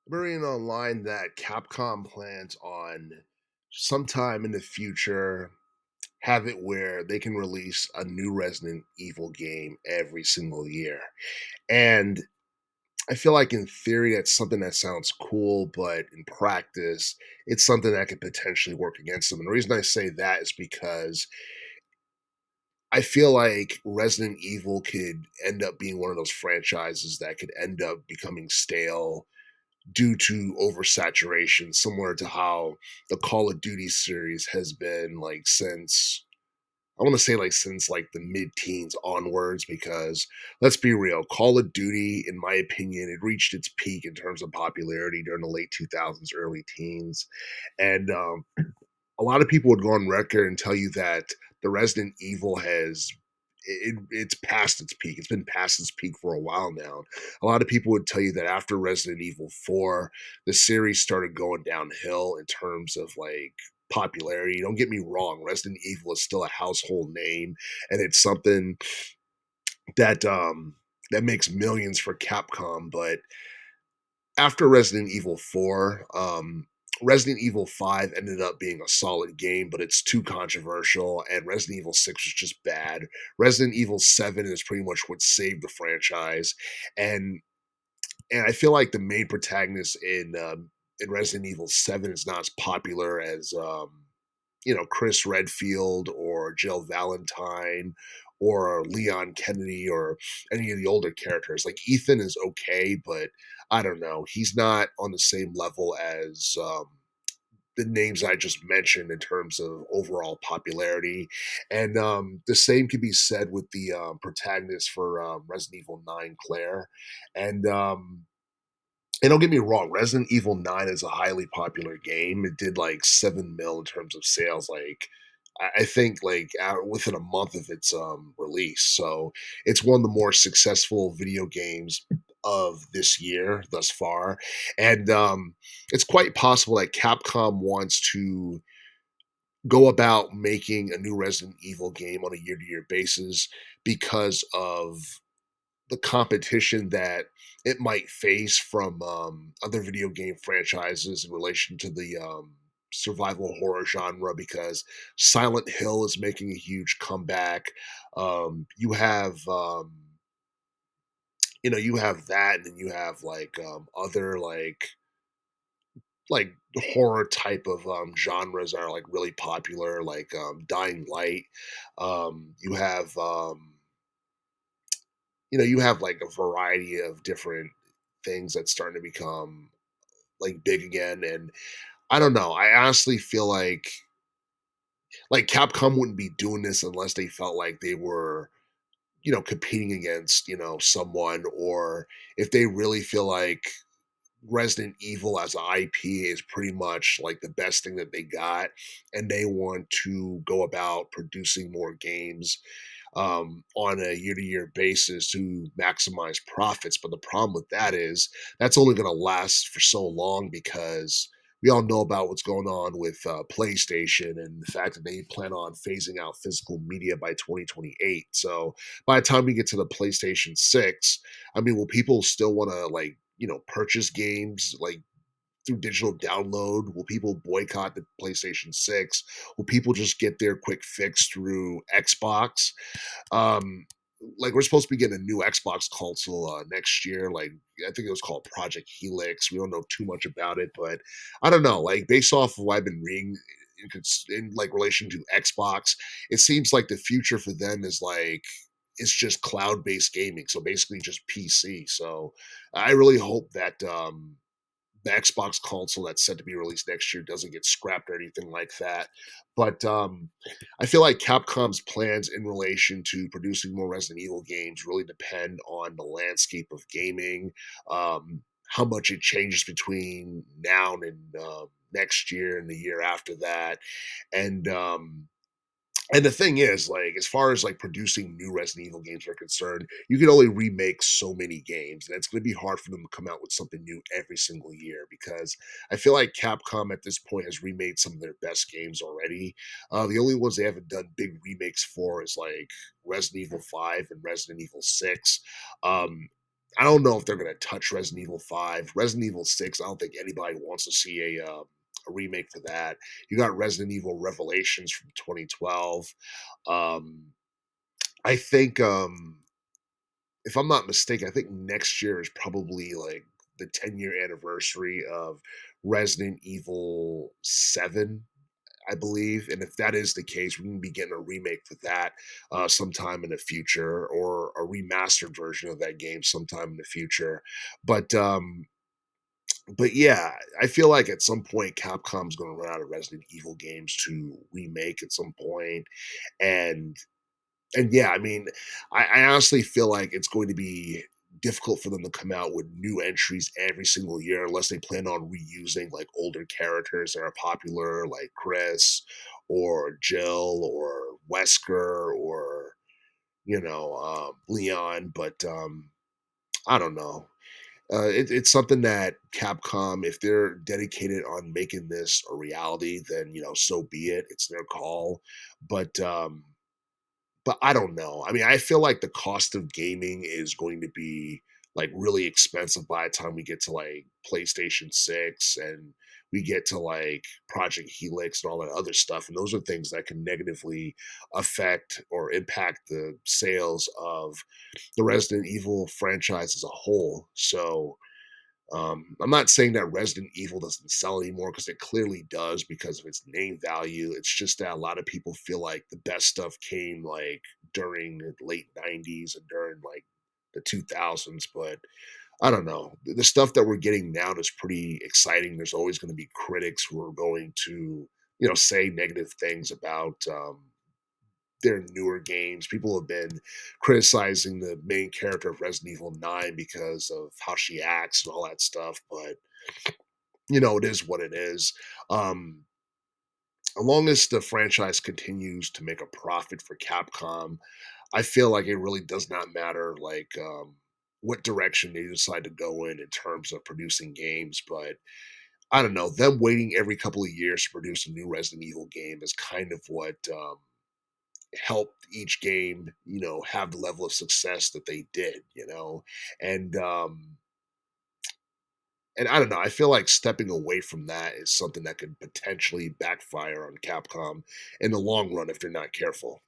I'm reading online that Capcom plans on sometime in the future have it where they can release a new Resident Evil game every single year. And I feel like in theory that's something that sounds cool, but in practice, it's something that could potentially work against them. And the reason I say that is because I feel like Resident Evil could end up being one of those franchises that could end up becoming stale due to oversaturation, similar to how the Call of Duty series has been like since I want to say like since like the mid-teens onwards, because let's be real, Call of Duty, in my opinion, it reached its peak in terms of popularity during the late 2000s, early teens. And a lot of people would go on record and tell you that the Resident Evil it's past its peak. It's been past its peak for a while now. A lot of people would tell you that after Resident Evil 4, the series started going downhill in terms of like popularity. Don't get me wrong, Resident Evil is still a household name, and it's something that makes millions for Capcom, but after Resident Evil 4, Resident Evil 5 ended up being a solid game, but it's too controversial, and Resident Evil 6 was just bad. Resident Evil 7 is pretty much what saved the franchise, and I feel like the main protagonist in Resident Evil 7 is not as popular as Chris Redfield or Jill Valentine or Leon Kennedy or any of the older characters. Like Ethan is okay, but I don't know. He's not on the same level as the names I just mentioned in terms of overall popularity. And the same can be said with the protagonist for Resident Evil 9, Claire. And don't get me wrong, Resident Evil 9 is a highly popular game. It did like 7 mil in terms of sales, like I think like within a month of its release. So it's one of the more successful video games of this year thus far. And it's quite possible that Capcom wants to go about making a new Resident Evil game on a year to year basis because of the competition that it might face from other video game franchises in relation to the survival horror genre, because Silent Hill is making a huge comeback. You have you have that, and then you have like other like horror type of genres that are like really popular, like Dying Light. You have you have like a variety of different things that's starting to become like big again. And I don't know. I honestly feel like Capcom wouldn't be doing this unless they felt like they were, competing against, someone, or if they really feel like Resident Evil as an IP is pretty much like the best thing that they got, and they want to go about producing more games on a year to year basis to maximize profits. But the problem with that is that's only going to last for so long, because we all know about what's going on with PlayStation and the fact that they plan on phasing out physical media by 2028. So by the time we get to the PlayStation 6, I mean, will people still want to like, purchase games like through digital download? Will people boycott the PlayStation 6? Will people just get their quick fix through Xbox? Um, like we're supposed to be getting a new Xbox console next year. Like I think it was called Project Helix. We don't know too much about it, but I don't know. Like based off of what I've been reading in like relation to Xbox, it seems like the future for them is like it's just cloud based gaming. So basically just PC. So I really hope that the Xbox console that's set to be released next year doesn't get scrapped or anything like that. But I feel like Capcom's plans in relation to producing more Resident Evil games really depend on the landscape of gaming, how much it changes between now and next year and the year after that, and the thing is, like, as far as like producing new Resident Evil games are concerned, you can only remake so many games, and it's going to be hard for them to come out with something new every single year, because I feel like Capcom at this point has remade some of their best games already. The only ones they haven't done big remakes for is like Resident Evil 5 and Resident Evil 6. Um, I don't know if they're gonna touch Resident Evil 5. Resident Evil 6, I don't think anybody wants to see a remake for that. You got Resident Evil Revelations from 2012. Um, I think, if I'm not mistaken, I think next year is probably like the 10-year anniversary of Resident Evil 7, I believe. And if that is the case, we're going to be getting a remake for that sometime in the future, or a remastered version of that game sometime in the future. But but yeah, I feel like at some point Capcom's going to run out of Resident Evil games to remake at some point, and yeah, I mean, I honestly feel like it's going to be difficult for them to come out with new entries every single year unless they plan on reusing like older characters that are popular, like Chris or Jill or Wesker or Leon. But I don't know. It's something that Capcom, if they're dedicated on making this a reality, then so be it. It's their call. But I don't know. I mean, I feel like the cost of gaming is going to be like really expensive by the time we get to like PlayStation 6 and we get to like Project Helix and all that other stuff. And those are things that can negatively affect or impact the sales of the Resident Evil franchise as a whole. So, I'm not saying that Resident Evil doesn't sell anymore, because it clearly does because of its name value. It's just that a lot of people feel like the best stuff came like during the late 90s and during like the 2000s. But I don't know. The stuff that we're getting now is pretty exciting. There's always going to be critics who are going to, say negative things about their newer games. People have been criticizing the main character of Resident Evil 9 because of how she acts and all that stuff, but it is what it is. Um, as long as the franchise continues to make a profit for Capcom, I feel like it really does not matter like what direction they decide to go in terms of producing games. But I don't know, them waiting every couple of years to produce a new Resident Evil game is kind of what helped each game, have the level of success that they did. And I don't know, I feel like stepping away from that is something that could potentially backfire on Capcom in the long run if they're not careful.